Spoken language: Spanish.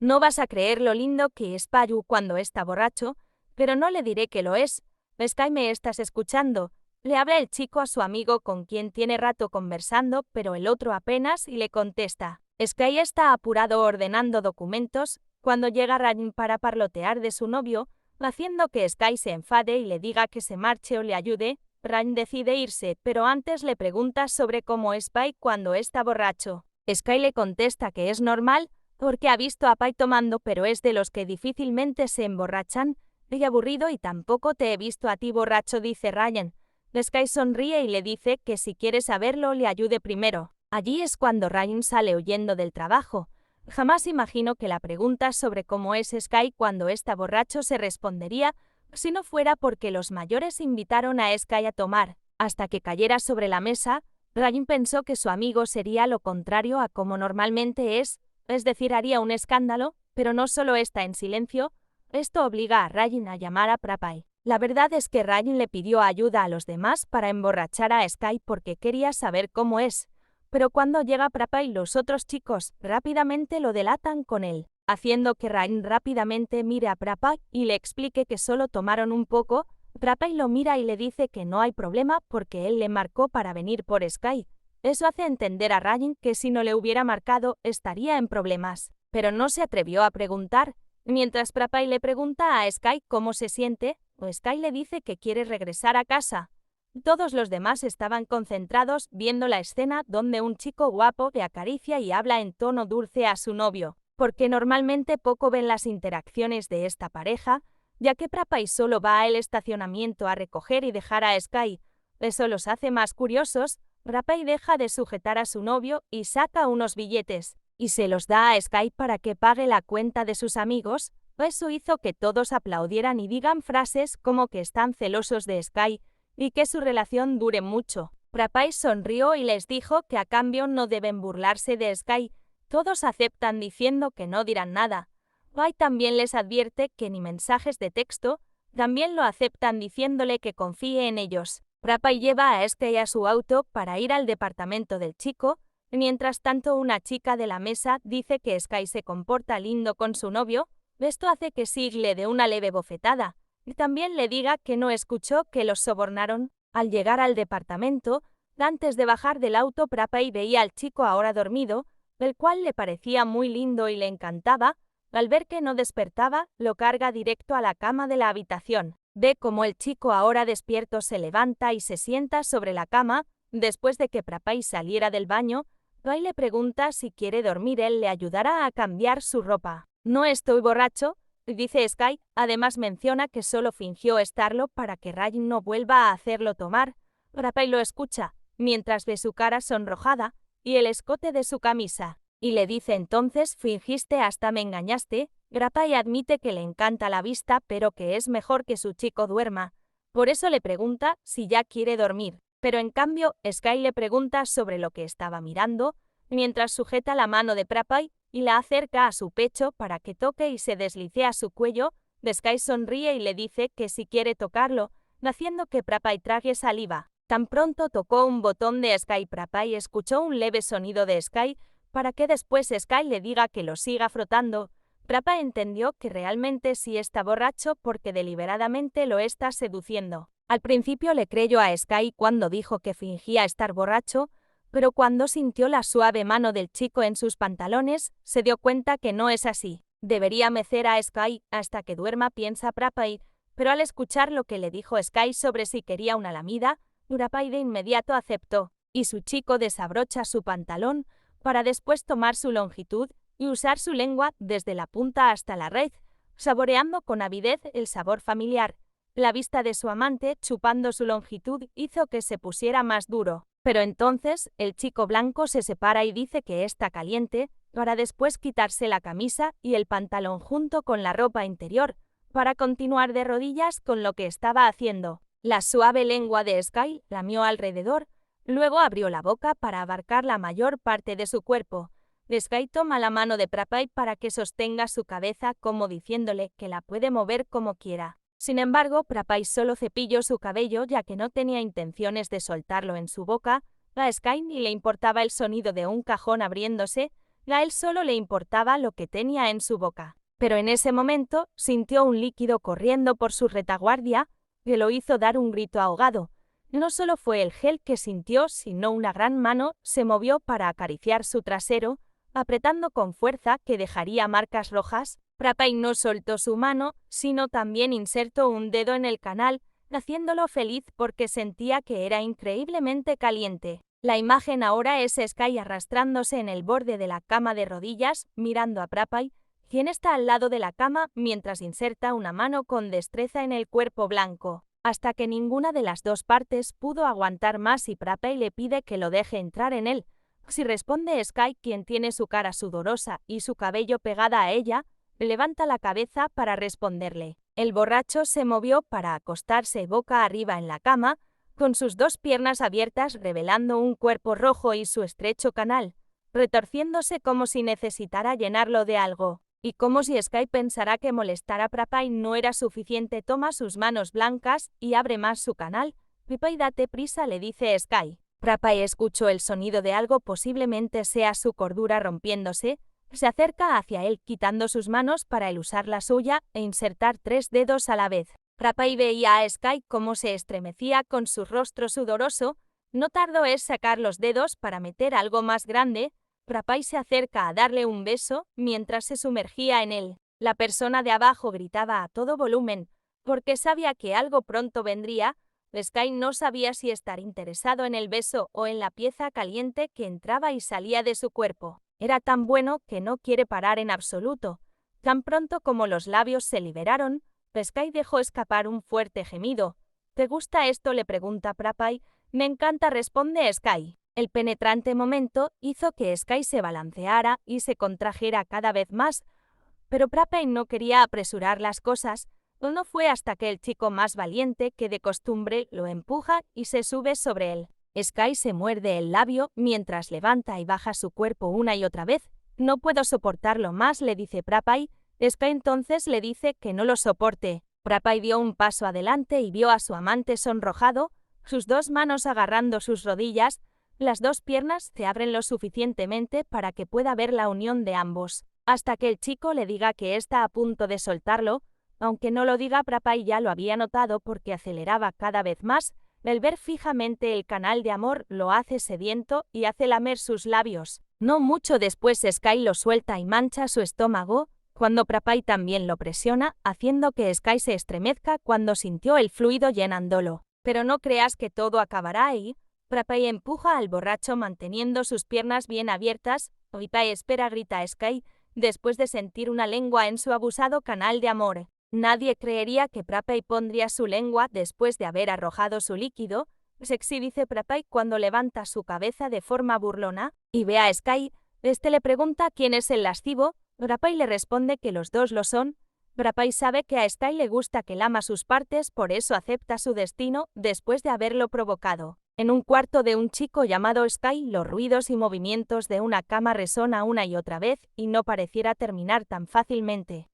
No vas a creer lo lindo que es Payu cuando está borracho, pero no le diré que lo es. Sky, ¿me estás escuchando? Le habla el chico a su amigo con quien tiene rato conversando, pero el otro apenas y le contesta. Sky está apurado ordenando documentos cuando llega Ryan para parlotear de su novio, haciendo que Sky se enfade y le diga que se marche o le ayude. Ryan decide irse, pero antes le pregunta sobre cómo es Pai cuando está borracho. Sky le contesta que es normal, porque ha visto a Pai tomando, pero es de los que difícilmente se emborrachan. Y aburrido y tampoco te he visto a ti borracho, dice Ryan. Sky sonríe y le dice que si quiere saberlo le ayude primero. Allí es cuando Ryan sale huyendo del trabajo. Jamás imagino que la pregunta sobre cómo es Sky cuando está borracho se respondería si no fuera porque los mayores invitaron a Sky a tomar. Hasta que cayera sobre la mesa, Ryan pensó que su amigo sería lo contrario a como normalmente es decir, haría un escándalo, pero no solo está en silencio. Esto obliga a Ryan a llamar a Prapai. La verdad es que Ryan le pidió ayuda a los demás para emborrachar a Sky porque quería saber cómo es. Pero cuando llega Prapai, los otros chicos rápidamente lo delatan con él, haciendo que Ryan rápidamente mire a Prapai y le explique que solo tomaron un poco. Prapai lo mira y le dice que no hay problema porque él le marcó para venir por Sky. Eso hace entender a Ryan que si no le hubiera marcado estaría en problemas, pero no se atrevió a preguntar. Mientras Prapai le pregunta a Sky cómo se siente, Sky le dice que quiere regresar a casa. Todos los demás estaban concentrados viendo la escena donde un chico guapo le acaricia y habla en tono dulce a su novio, porque normalmente poco ven las interacciones de esta pareja, ya que Prapai solo va al estacionamiento a recoger y dejar a Sky. Eso los hace más curiosos. Prapai deja de sujetar a su novio y saca unos billetes, y se los da a Sky para que pague la cuenta de sus amigos. Eso hizo que todos aplaudieran y digan frases como que están celosos de Sky y que su relación dure mucho. Prapai sonrió y les dijo que a cambio no deben burlarse de Sky. Todos aceptan diciendo que no dirán nada. Pai también les advierte que ni mensajes de texto, también lo aceptan diciéndole que confíe en ellos. Prapai lleva a Sky a su auto para ir al departamento del chico. Mientras tanto, una chica de la mesa dice que Sky se comporta lindo con su novio. Esto hace que Sig le dé una leve bofetada y también le diga que no escuchó que los sobornaron. Al llegar al departamento, antes de bajar del auto, Prapai veía al chico ahora dormido, el cual le parecía muy lindo y le encantaba. Al ver que no despertaba, lo carga directo a la cama de la habitación. Ve cómo el chico ahora despierto se levanta y se sienta sobre la cama. Después de que Prapai saliera del baño, Pai le pregunta si quiere dormir, él le ayudará a cambiar su ropa. No estoy borracho, dice Sky. Además menciona que solo fingió estarlo para que Ryan no vuelva a hacerlo tomar. Prapai lo escucha, mientras ve su cara sonrojada y el escote de su camisa. Y le dice entonces, fingiste hasta me engañaste. Prapai admite que le encanta la vista, pero que es mejor que su chico duerma. Por eso le pregunta si ya quiere dormir. Pero en cambio, Sky le pregunta sobre lo que estaba mirando, mientras sujeta la mano de Prapai y la acerca a su pecho para que toque y se deslice a su cuello. Sky sonríe y le dice que si quiere tocarlo, haciendo que Prapai trague saliva. Tan pronto tocó un botón de Sky, Prapai escuchó un leve sonido de Sky, para que después Sky le diga que lo siga frotando. Prapai entendió que realmente sí está borracho porque deliberadamente lo está seduciendo. Al principio le creyó a Sky cuando dijo que fingía estar borracho, pero cuando sintió la suave mano del chico en sus pantalones, se dio cuenta que no es así. Debería mecer a Sky hasta que duerma, piensa Prapai, pero al escuchar lo que le dijo Sky sobre si quería una lamida, Prapai de inmediato aceptó, y su chico desabrocha su pantalón para después tomar su longitud y usar su lengua desde la punta hasta la raíz, saboreando con avidez el sabor familiar. La vista de su amante chupando su longitud hizo que se pusiera más duro. Pero entonces el chico blanco se separa y dice que está caliente, para después quitarse la camisa y el pantalón junto con la ropa interior, para continuar de rodillas con lo que estaba haciendo. La suave lengua de Sky lamió alrededor, luego abrió la boca para abarcar la mayor parte de su cuerpo. Sky toma la mano de Prapai para que sostenga su cabeza como diciéndole que la puede mover como quiera. Sin embargo, Prapai solo cepilló su cabello ya que no tenía intenciones de soltarlo en su boca. A Sky ni le importaba el sonido de un cajón abriéndose, A él solo le importaba lo que tenía en su boca. Pero en ese momento sintió un líquido corriendo por su retaguardia que lo hizo dar un grito ahogado. No solo fue el gel que sintió, sino una gran mano se movió para acariciar su trasero, apretando con fuerza que dejaría marcas rojas. Prapay no soltó su mano, sino también insertó un dedo en el canal, haciéndolo feliz porque sentía que era increíblemente caliente. La imagen ahora es Sky arrastrándose en el borde de la cama de rodillas, mirando a Prapay, quien está al lado de la cama mientras inserta una mano con destreza en el cuerpo blanco, hasta que ninguna de las dos partes pudo aguantar más y Prapay le pide que lo deje entrar en él. Si responde Sky, quien tiene su cara sudorosa y su cabello pegada a ella, levanta la cabeza para responderle. El borracho se movió para acostarse boca arriba en la cama, con sus dos piernas abiertas revelando un cuerpo rojo y su estrecho canal, retorciéndose como si necesitara llenarlo de algo. Y como si Sky pensara que molestar a Prapay no era suficiente, toma sus manos blancas y abre más su canal. Prapay, date prisa, le dice Sky. Prapay escuchó el sonido de algo, posiblemente sea su cordura rompiéndose. Se acerca hacia él quitando sus manos para él usar la suya e insertar 3 dedos a la vez. Prapay veía a Sky cómo se estremecía con su rostro sudoroso. No tardó en sacar los dedos para meter algo más grande. Prapay se acerca a darle un beso mientras se sumergía en él. La persona de abajo gritaba a todo volumen, porque sabía que algo pronto vendría. Sky no sabía si estar interesado en el beso o en la pieza caliente que entraba y salía de su cuerpo. Era tan bueno que no quiere parar en absoluto. Tan pronto como los labios se liberaron, Sky dejó escapar un fuerte gemido. ¿Te gusta esto?, le pregunta Prapay. Me encanta, responde Sky. El penetrante momento hizo que Sky se balanceara y se contrajera cada vez más, pero Prapay no quería apresurar las cosas. No fue hasta que el chico más valiente que de costumbre lo empuja y se sube sobre él. Sky se muerde el labio mientras levanta y baja su cuerpo una y otra vez. No puedo soportarlo más, le dice Prapay. Sky entonces le dice que no lo soporte. Prapay dio un paso adelante y vio a su amante sonrojado, sus dos manos agarrando sus rodillas. Las dos piernas se abren lo suficientemente para que pueda ver la unión de ambos, hasta que el chico le diga que está a punto de soltarlo. Aunque no lo diga, Prapay ya lo había notado porque aceleraba cada vez más. El ver fijamente el canal de amor lo hace sediento y hace lamer sus labios. No mucho después Sky lo suelta y mancha su estómago, cuando Prapay también lo presiona, haciendo que Sky se estremezca cuando sintió el fluido llenándolo. Pero no creas que todo acabará ahí. Prapay empuja al borracho manteniendo sus piernas bien abiertas. Prapay espera, grita Sky, después de sentir una lengua en su abusado canal de amor. Nadie creería que Prapay pondría su lengua después de haber arrojado su líquido. Sexy, dice Prapay cuando levanta su cabeza de forma burlona y ve a Sky. Este le pregunta quién es el lascivo. Prapay le responde que los dos lo son. Prapay sabe que a Sky le gusta que lama sus partes, por eso acepta su destino después de haberlo provocado. En un cuarto de un chico llamado Sky, los ruidos y movimientos de una cama resonan una y otra vez y no pareciera terminar tan fácilmente.